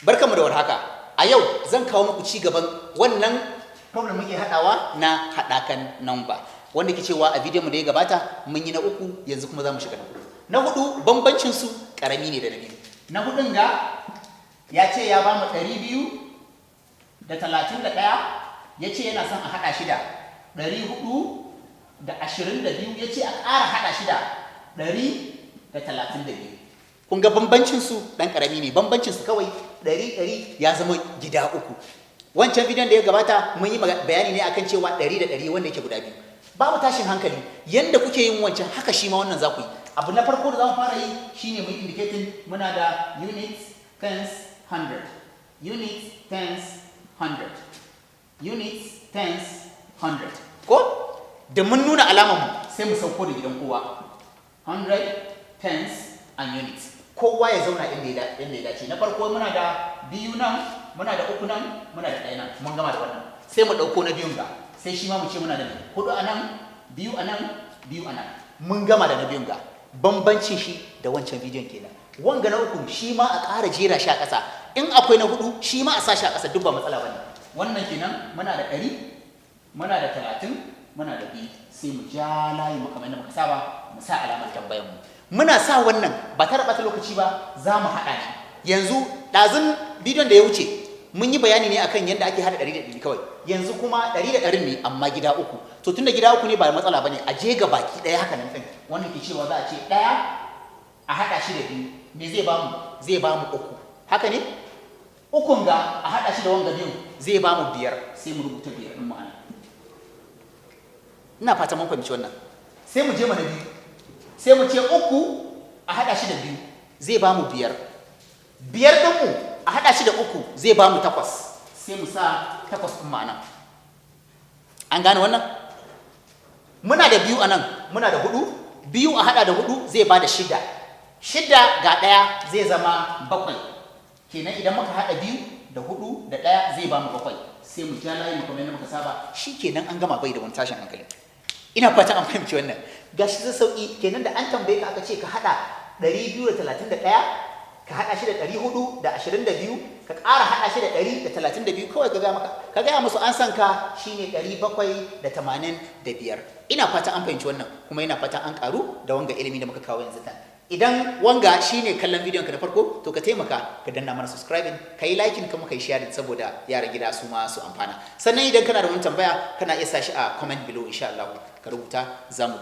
Barkanmu da warhaka. A yau zan kawo muku ci gaban wannan problem muke haɗawa na haɗakan number. Wanda ke cewa a bidiyon mu da ya gabata mun yi na uku, yanzu kuma za mu shiga na hudu. Na hudu bambancin su karami ne da na biyu. Na hudun ga ya ce ya ba mu 231, ya ce yana son a haɗa shi da 422, ya ce a ƙara haɗa shi da 132. Kun ga bambancin su dan karami ne, bambancin su kawai 100 ya zama gida uku. Wancan bidiyon da ya gabata mun yi bayani ne akan cewa 100 da 100 wanda yake guda biyu. Babu tashin hankali, yanda kuke yin wancan haka shi ma wannan za ku yi. Abu na farko da za mu fara yi shine mu indicating muna da units, tens, hundred. Units, tens, hundred. Units, tens, hundred. Ko? Da mun nuna alamar mu sai mu sauko da gidan kowa. 100, tens, and units. Kowa ya zauna inda ya dace. Na farko muna da biyu nan, muna da uku nan, muna da ɗaya nan. Mun gama da wannan. Sai mu ɗauko na biyun ga. Sai shi ma mu ce muna da hudu a nan, biyu a nan, biyu a nan. Mun gama da na biyun ga. Bambancin shi da wancan bidiyon kenan. Wanga na uku shi ma a ƙara jera shi a ƙasa. In akwai na hudu shi ma a sa shi a ƙasa, duk ba matsala bane. Wannan kenan muna da 100, muna da 30, muna da 2. Sai mu ja layi mu kamar yadda muka saba, mu sa alamar tambayar mu. Muna sa wannan ba tare ɓata lokaci ba, za mu haɗa ne. Yanzu ɗazun bidiyon da ya wuce mun yi bayani ne akan yadda ake haɗa 100 da 100 kawai. Yanzu kuma 100 da 100 ne amma gida uku. To tunda gida uku ne ba matsala bane, a je ga baki ɗaya haka nan ɗin. Wannan ke cewa za a ce ɗaya a haɗa shi da biyu. Me zai bamu? Zai bamu uku. Haka ne? Ukun ga a haɗa shi da wanga biyun zai bamu 5. Sai mu rubuta 5 ɗin ma'ana. Ina fata mun fahimci wannan. Sai mu je mana biyu. Sai mu ce uku a haɗa shi da 2 zai ba mu 5. 5 ɗinmu a haɗa shi da 3 zai ba mu 8. Sai mu sa 8 ɗin ma'ana. An gane wannan? Muna da 2 a nan, muna da 4. 2 a haɗa da 4 zai ba da 6. 6 ga 1 zai zama 7. Kenan idan muka haɗa 2 da 4 da 1 zai ba mu 7. Sai mu ja layi mu kamar yadda muka saba. Shi kenan an gama bai da wani tashin hankali. Ina fata an fahimci wannan. Gashi zai sauki kenan da an tambaye ka aka ce ka hada 231, ka hada shi da 422, ka ƙara hada shi da 132, kawai ka gaya musu an san ka shine 785. Ina fata an fahimci wannan, kuma ina fata an karu da wanga ilimi da muka kawo yanzu nan. Idan wanga shine kallon bidiyon ka na farko, to ka taimaka ka danna mana subscribing, ka yi liking kuma ka yi sharing saboda yaran gida su ma su amfana. Sannan idan kana da wani tambaya kana iya sa shi a comment below insha Allah, ka rubuta za mu